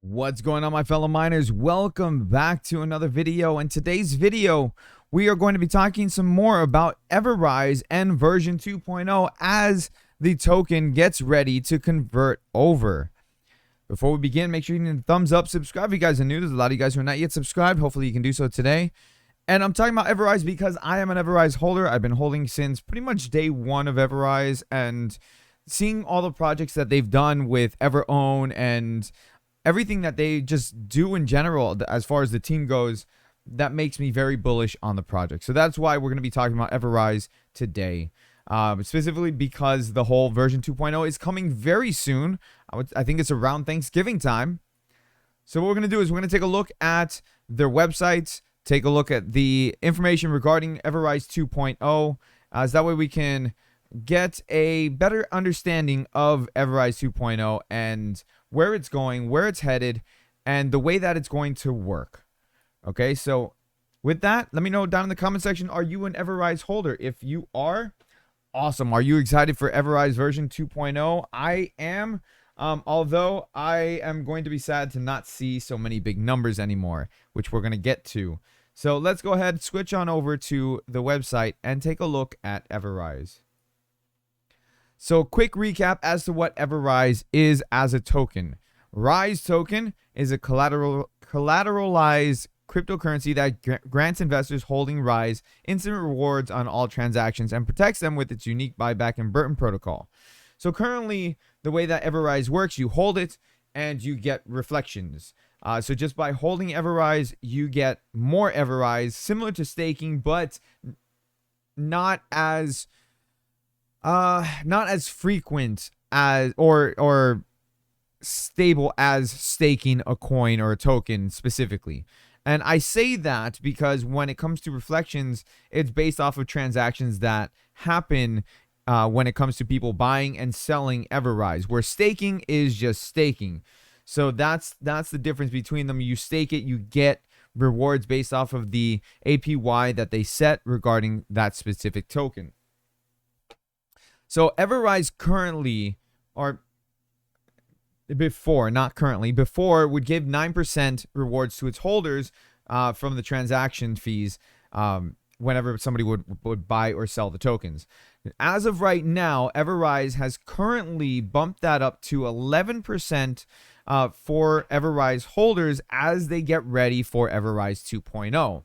What's going on, my fellow miners? Welcome back to another video. In today's video, we are going to be talking some more about EverRise and version 2.0 as the token gets ready to convert over. Before we begin, make sure you hit the thumbs up, subscribe if you guys are new. There's a lot of you guys who are not yet subscribed. Hopefully you can do so today. And I'm talking about EverRise because I am an EverRise holder. I've been holding since pretty much day one of EverRise, and seeing all the projects that they've done with EverOwn and everything that they just do in general as far as the team goes, that makes me very bullish on the project. So that's why we're going to be talking about EverRise today, specifically because the whole version 2.0 is coming very soon. I think it's around Thanksgiving time. So what we're going to do is we're going to take a look at their websites, take a look at the information regarding EverRise 2.0, so that way we can get a better understanding of EverRise 2.0 and where it's going, where it's headed, and the way that it's going to work. Okay, so with that, let me know down in the comment section, are you an EverRise holder? If you are, awesome. Are you excited for EverRise version 2.0? I am, although I am going to be sad to not see so many big numbers anymore, which we're going to get to. So let's go ahead, switch on over to the website and take a look at EverRise. So quick recap as to what EverRise is as a token. Rise token is a collateralized cryptocurrency that grants investors holding Rise instant rewards on all transactions and protects them with its unique buyback and Burton protocol. So currently, the way that EverRise works, you hold it and you get reflections. So just by holding EverRise, you get more EverRise, similar to staking, but not as frequent as or stable as staking a coin or a token specifically. And I say that because when it comes to reflections, it's based off of transactions that happen when it comes to people buying and selling EverRise, where staking is just staking. So that's the difference between them. You stake it, you get rewards based off of the APY that they set regarding that specific token. So EverRise currently, or before, not currently, before would give 9% rewards to its holders from the transaction fees whenever somebody would buy or sell the tokens. As of right now, EverRise has currently bumped that up to 11% for EverRise holders as they get ready for EverRise 2.0. All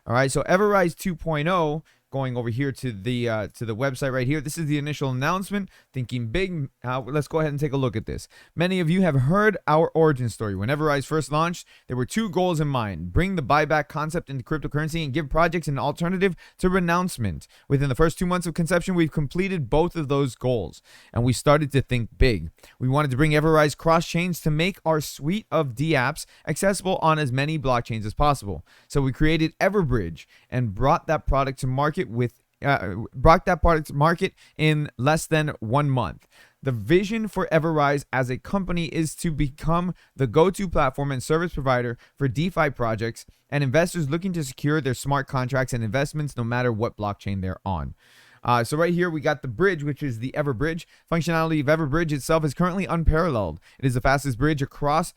right, so EverRise 2.0, going over here to the website right here. This is the initial announcement. Thinking big. Let's go ahead and take a look at this. Many of you have heard our origin story. When EverRise first launched, there were two goals in mind: bring the buyback concept into cryptocurrency and give projects an alternative to renouncement. Within the first 2 months of conception, we've completed both of those goals, and we started to think big. We wanted to bring EverRise cross-chains to make our suite of dApps accessible on as many blockchains as possible. So we created EverBridge and brought that product to market in less than 1 month. The vision for EverRise as a company is to become the go-to platform and service provider for DeFi projects and investors looking to secure their smart contracts and investments no matter what blockchain they're on. So right here we got the bridge, which is the EverBridge. Functionality of EverBridge itself is currently unparalleled. It is the fastest bridge across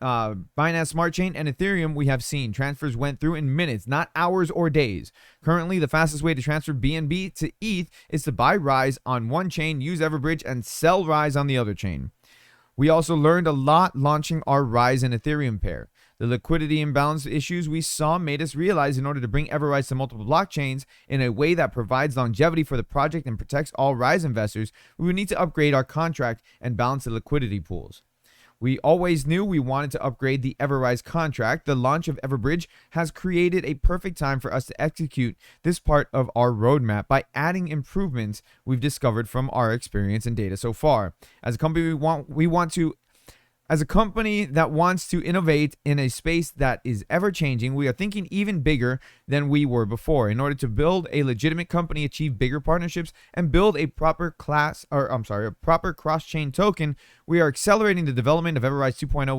Binance Smart Chain and Ethereum we have seen. Transfers went through in minutes, not hours or days. Currently, the fastest way to transfer BNB to ETH is to buy Rise on one chain, use EverBridge, and sell Rise on the other chain. We also learned a lot launching our Rise and Ethereum pair. The liquidity imbalance issues we saw made us realize in order to bring EverRise to multiple blockchains in a way that provides longevity for the project and protects all Rise investors, we would need to upgrade our contract and balance the liquidity pools. We always knew we wanted to upgrade the EverRise contract. The launch of EverBridge has created a perfect time for us to execute this part of our roadmap by adding improvements we've discovered from our experience and data so far. As a company, As a company that wants to innovate in a space that is ever changing, we are thinking even bigger than we were before. In order to build a legitimate company, achieve bigger partnerships, and build a proper cross-chain token, we are accelerating the development of EverRise 2.0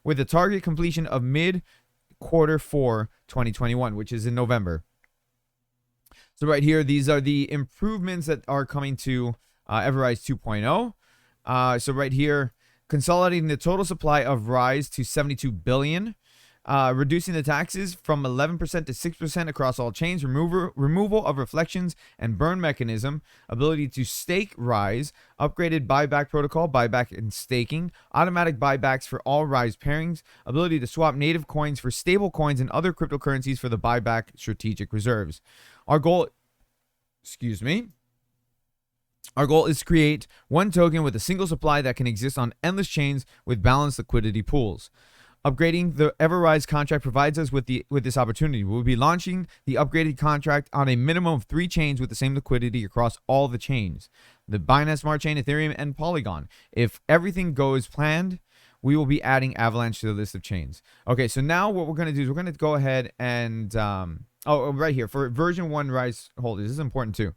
with the target completion of mid-quarter 4 2021, which is in November. So right here, these are the improvements that are coming to EverRise 2.0. So right here, consolidating the total supply of Rise to 72 billion, reducing the taxes from 11% to 6% across all chains, removal of reflections and burn mechanism, ability to stake Rise, upgraded buyback protocol, buyback and staking, automatic buybacks for all Rise pairings, ability to swap native coins for stable coins and other cryptocurrencies for the buyback strategic reserves. Our goal is to create one token with a single supply that can exist on endless chains with balanced liquidity pools. Upgrading the EverRise contract provides us with this opportunity. We'll be launching the upgraded contract on a minimum of 3 chains with the same liquidity across all the chains: the Binance Smart Chain, Ethereum, and Polygon. If everything goes planned, we will be adding Avalanche to the list of chains. Okay, so now what we're going to do is we're going to go ahead and right here for version 1 Rise holders. This is important too.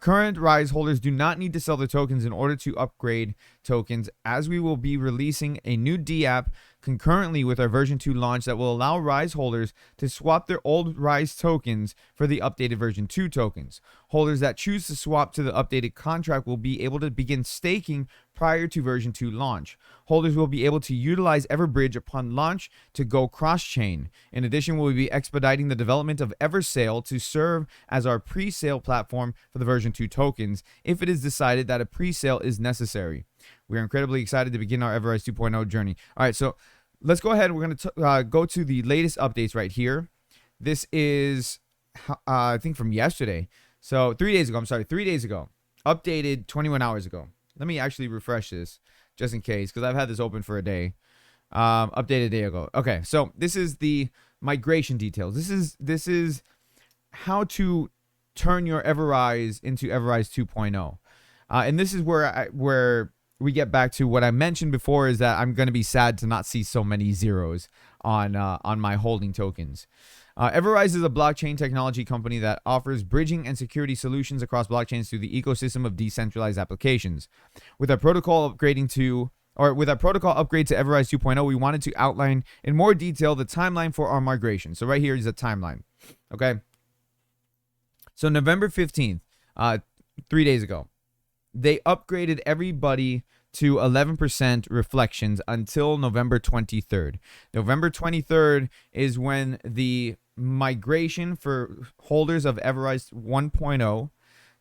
Current Rise holders do not need to sell their tokens in order to upgrade tokens, as we will be releasing a new DApp concurrently with our version 2 launch that will allow Rise holders to swap their old Rise tokens for the updated version 2 tokens. Holders that choose to swap to the updated contract will be able to begin staking prior to version 2 launch. Holders will be able to utilize EverBridge upon launch to go cross-chain. In addition, we'll be expediting the development of EverSale to serve as our pre-sale platform for the version 2 tokens if it is decided that a pre-sale is necessary. We are incredibly excited to begin our EverRise 2.0 journey. All right, so let's go ahead. We're going to go to the latest updates right here. This is, I think, from yesterday. So 3 days ago. I'm sorry, 3 days ago. Updated 21 hours ago. Let me actually refresh this just in case, because I've had this open for a day. Updated a day ago. Okay, so this is the migration details. This is how to turn your EverRise into EverRise 2.0. And this is where we get back to what I mentioned before, is that I'm going to be sad to not see so many zeros on my holding tokens. EverRise is a blockchain technology company that offers bridging and security solutions across blockchains through the ecosystem of decentralized applications. With our protocol upgrade to EverRise 2.0, we wanted to outline in more detail the timeline for our migration. So right here is a timeline. Okay. So November 15th, 3 days ago, they upgraded everybody to 11% reflections until November 23rd. November 23rd is when the migration for holders of EverRise 1.0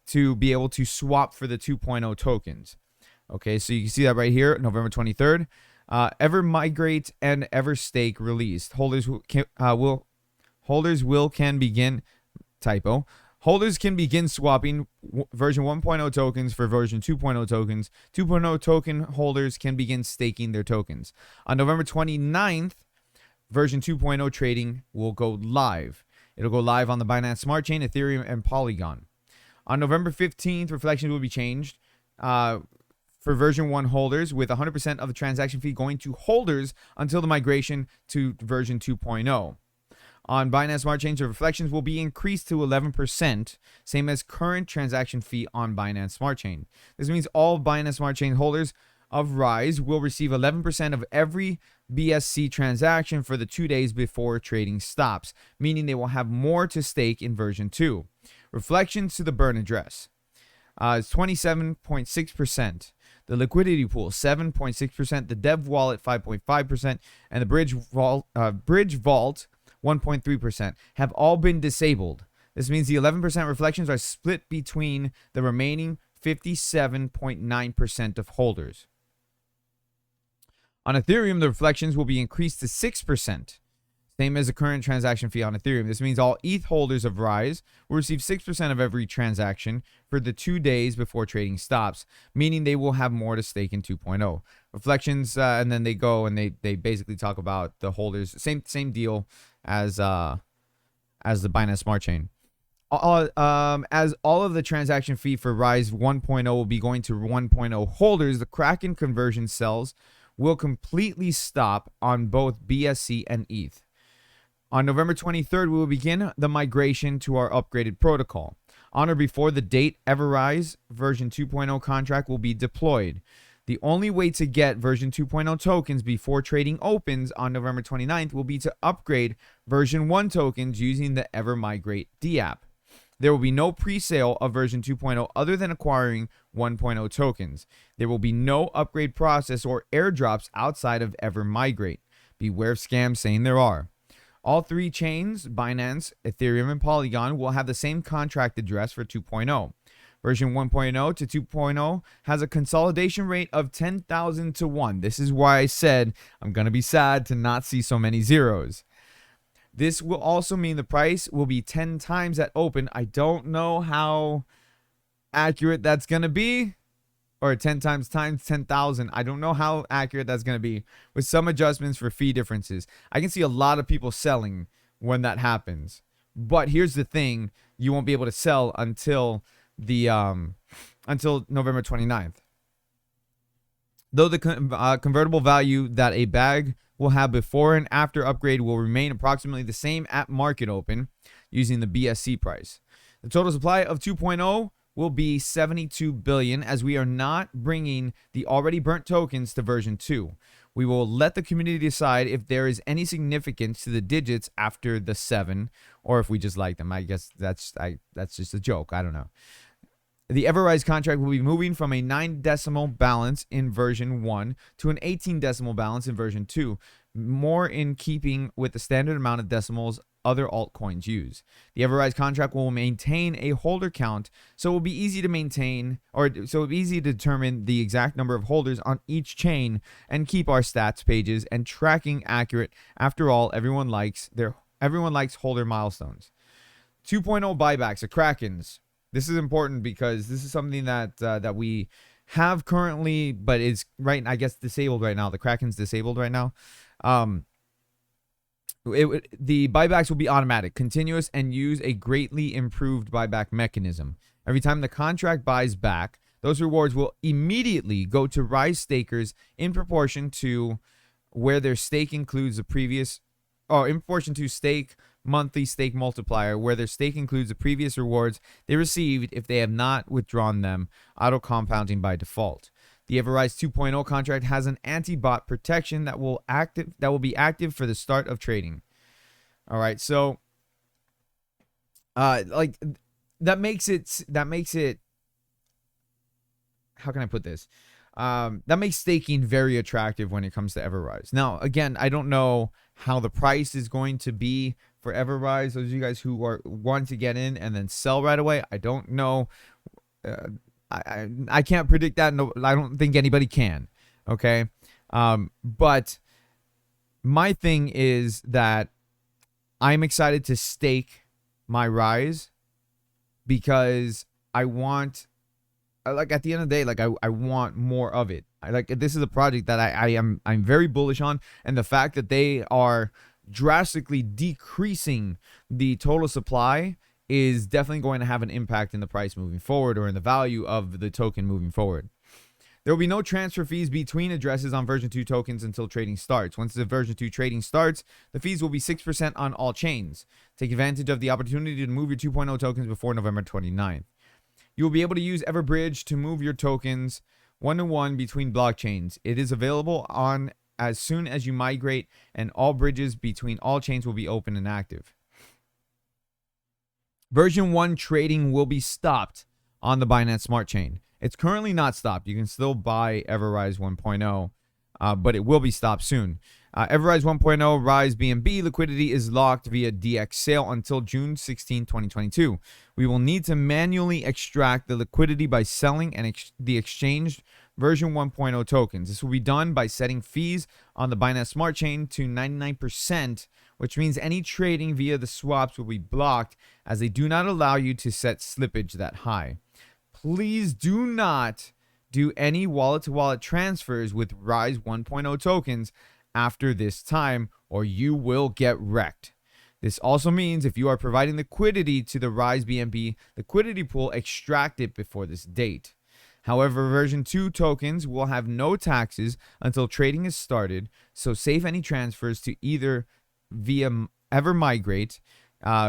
to be able to swap for the 2.0 tokens. Okay, so you can see that right here, November 23rd. EverMigrate and EverStake released. Holders can begin swapping version 1.0 tokens for version 2.0 tokens. 2.0 token holders can begin staking their tokens. On November 29th, version 2.0 trading will go live. It'll go live on the Binance Smart Chain, Ethereum, and Polygon. On November 15th, reflections will be changed for version 1 holders, with 100% of the transaction fee going to holders until the migration to version 2.0. On Binance Smart Chain, the reflections will be increased to 11%, same as current transaction fee on Binance Smart Chain. This means all Binance Smart Chain holders of Rise will receive 11% of every BSC transaction for the 2 days before trading stops, meaning they will have more to stake in version 2. Reflections to the burn address is 27.6%. The liquidity pool, 7.6%. The dev wallet, 5.5%. And the bridge vault, 1.3%, have all been disabled. This means the 11% reflections are split between the remaining 57.9% of holders. On Ethereum, the reflections will be increased to 6%, same as the current transaction fee on Ethereum. This means all ETH holders of Rise will receive 6% of every transaction for the 2 days before trading stops, meaning they will have more to stake in 2.0. Reflections, and then they go and they basically talk about the holders, same deal as the Binance Smart Chain. As all of the transaction fee for Rise 1.0 will be going to 1.0 holders, the Kraken conversion cells will completely stop on both BSC and ETH. On November 23rd, we will begin the migration to our upgraded protocol. On or before the date, EverRise version 2.0 contract will be deployed. The only way to get version 2.0 tokens before trading opens on November 29th will be to upgrade version 1 tokens using the EverMigrate DApp. There will be no pre-sale of version 2.0 other than acquiring 1.0 tokens. There will be no upgrade process or airdrops outside of EverMigrate. Beware of scams saying there are. All three chains, Binance, Ethereum, and Polygon, will have the same contract address for 2.0. Version 1.0 to 2.0 has a consolidation rate of 10,000 to 1. This is why I said I'm going to be sad to not see so many zeros. This will also mean the price will be 10 times at open. I don't know how accurate that's going to be. Or 10 times 10,000. I don't know how accurate that's going to be, with some adjustments for fee differences. I can see a lot of people selling when that happens. But here's the thing. You won't be able to sell until November 29th. Though the convertible value that a bag will have before and after upgrade will remain approximately the same at market open using the BSC price. The total supply of 2.0 will be 72 billion, as we are not bringing the already burnt tokens to version 2. We will let the community decide if there is any significance to the digits after the 7, or if we just like them. I guess that's just a joke. I don't know. The EverRise contract will be moving from a 9 decimal balance in version 1 to an 18 decimal balance in version 2, more in keeping with the standard amount of decimals other altcoins use. The EverRise contract will maintain a holder count, so it will be easy to maintain, or so it'll be easy to determine the exact number of holders on each chain and keep our stats pages and tracking accurate. After all, everyone likes holder milestones. 2.0 buybacks, the Krakens. This is important because this is something that we have currently, but is I guess disabled right now. The Kraken's disabled right now. The buybacks will be automatic, continuous, and use a greatly improved buyback mechanism. Every time the contract buys back, those rewards will immediately go to Rise stakers in proportion to where their stake includes the previous, or in proportion to stake monthly stake multiplier, where their stake includes the previous rewards they received if they have not withdrawn them, auto compounding by default. The EverRise 2.0 contract has an anti-bot protection that will be active for the start of trading. All right, so that makes it how can I put this? That makes staking very attractive when it comes to EverRise. Now, again, I don't know how the price is going to be for EverRise. Those of you guys who want to get in and then sell right away, I don't know. I can't predict that. No, I don't think anybody can. Okay. But my thing is that I'm excited to stake my Rise because I want, at the end of the day, I want more of it. This is a project that I'm very bullish on, and the fact that they are drastically decreasing the total supply is definitely going to have an impact in the price moving forward, or in the value of the token moving forward. There will be no transfer fees between addresses on version 2 tokens until trading starts. Once the version 2 trading starts, the fees will be 6% on all chains. Take advantage of the opportunity to move your 2.0 tokens before November 29th. You will be able to use EverBridge to move your tokens one-to-one between blockchains. It is available on as soon as you migrate, and all bridges between all chains will be open and active. Version 1 trading will be stopped on the Binance Smart Chain. It's currently not stopped. You can still buy EverRise 1.0, but it will be stopped soon. EverRise 1.0 Rise BNB liquidity is locked via DX sale until June 16, 2022. We will need to manually extract the liquidity by selling the exchanged version 1.0 tokens. This will be done by setting fees on the Binance Smart Chain to 99%, which means any trading via the swaps will be blocked, as they do not allow you to set slippage that high. Please do not do any wallet-to-wallet transfers with Rise 1.0 tokens after this time, or you will get wrecked. This also means if you are providing liquidity to the Rise BNB liquidity pool, extract it before this date. However, version 2 tokens will have no taxes until trading is started, so save any transfers to either via EverMigrate.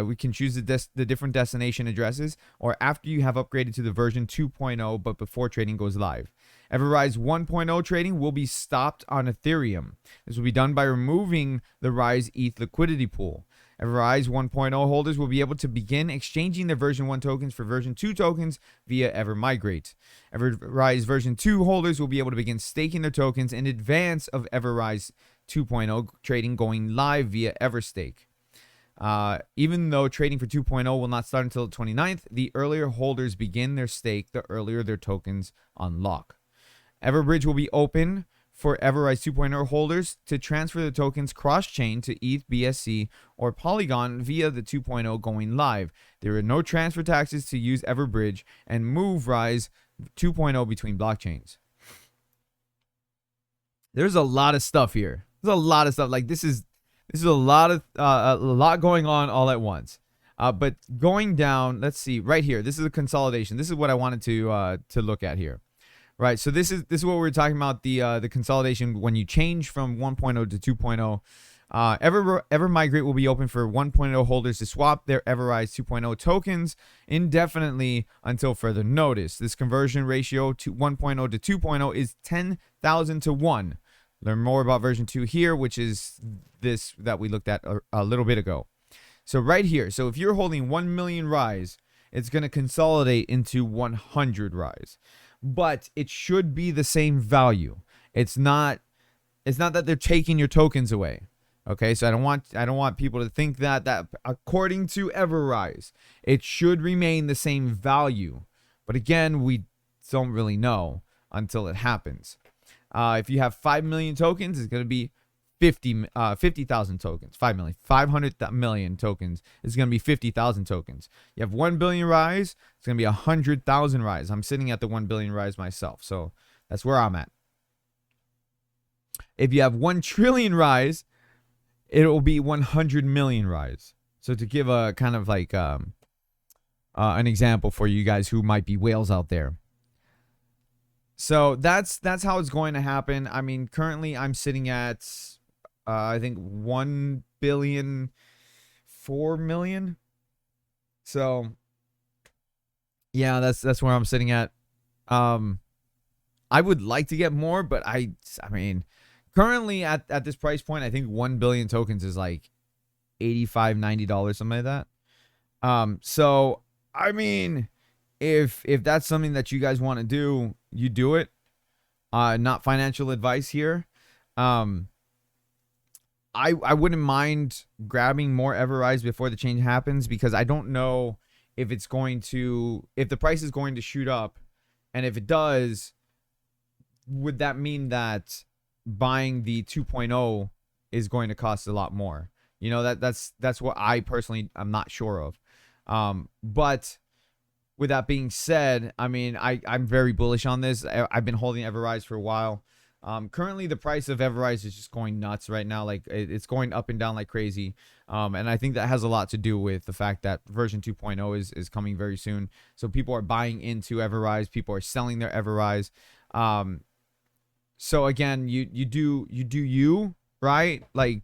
We can choose the different destination addresses, or after you have upgraded to the version 2.0 but before trading goes live. EverRise 1.0 trading will be stopped on Ethereum. This will be done by removing the Rise ETH liquidity pool. EverRise 1.0 holders will be able to begin exchanging their version 1 tokens for version 2 tokens via migrate. EverRise version 2 holders will be able to begin staking their tokens in advance of EverRise 2.0 trading going live via EverStake. Even though trading for 2.0 will not start until the 29th, the earlier holders begin their stake, the earlier their tokens unlock. Everbridge will be open for EverRise 2.0 holders to transfer the tokens cross-chain to ETH, BSC, or Polygon via the 2.0 going live. There are no transfer taxes to use Everbridge and move Rise 2.0 between blockchains. There's a lot of stuff here. There's a lot of stuff. Like this is a lot going on all at once. But going down, let's see right here. This is a consolidation. This is what I wanted to look at here. Right, so this is what we're talking about, the consolidation when you change from 1.0 to 2.0. EverMigrate will be open for 1.0 holders to swap their EverRise 2.0 tokens indefinitely until further notice. This conversion ratio to 1.0 to 2.0 is 10,000 to 1. Learn more about version 2 here, which is this that we looked at a little bit ago. So right here, so if you're holding 1 million Rise, it's going to consolidate into 100 Rise. But it should be the same value. It's not that they're taking your tokens away. Okay, so I don't want people to think that according to EverRise, it should remain the same value. But again, we don't really know until it happens. If you have 5 million tokens, it's going to be 50,000 tokens. 500 million tokens is going to be 50,000 tokens. You have 1 billion Rise, it's going to be 100,000 Rise. I'm sitting at the 1 billion Rise myself, so that's where I'm at. If you have 1 trillion Rise, it will be 100 million Rise. So to give a kind of like an example for you guys who might be whales out there. So that's how it's going to happen. I mean, currently I'm sitting at I think 1 billion 4 million. So yeah, that's where I'm sitting at. I would like to get more, but I mean, currently at this price point, I think 1 billion tokens is like $85-$90, something like that. So I mean, if that's something that you guys want to do, you do it. Not financial advice here. I wouldn't mind grabbing more EverRise before the change happens, because I don't know if the price is going to shoot up, and if it does, would that mean that buying the 2.0 is going to cost a lot more? You know, that's what I personally I'm not sure of. But with that being said, I mean, I'm very bullish on this. I've been holding EverRise for a while. Currently, the price of EverRise is just going nuts right now. Like, it's going up and down like crazy. And I think that has a lot to do with the fact that version 2.0 is coming very soon. So people are buying into EverRise. People are selling their EverRise. So again, you do, right? Like,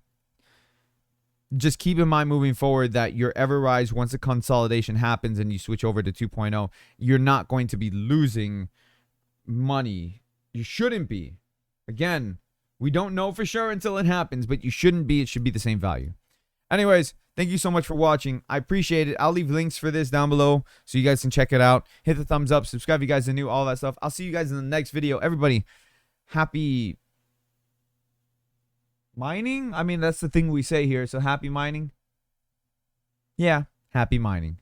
just keep in mind moving forward that your EverRise, once the consolidation happens and you switch over to 2.0, you're not going to be losing money. You shouldn't be. Again, we don't know for sure until it happens, but you shouldn't be. It should be the same value. Anyways, thank you so much for watching. I appreciate it. I'll leave links for this down below so you guys can check it out. Hit the thumbs up. Subscribe if you guys are new. All that stuff. I'll see you guys in the next video. Everybody, happy mining? I mean, that's the thing we say here. So happy mining? Yeah, happy mining.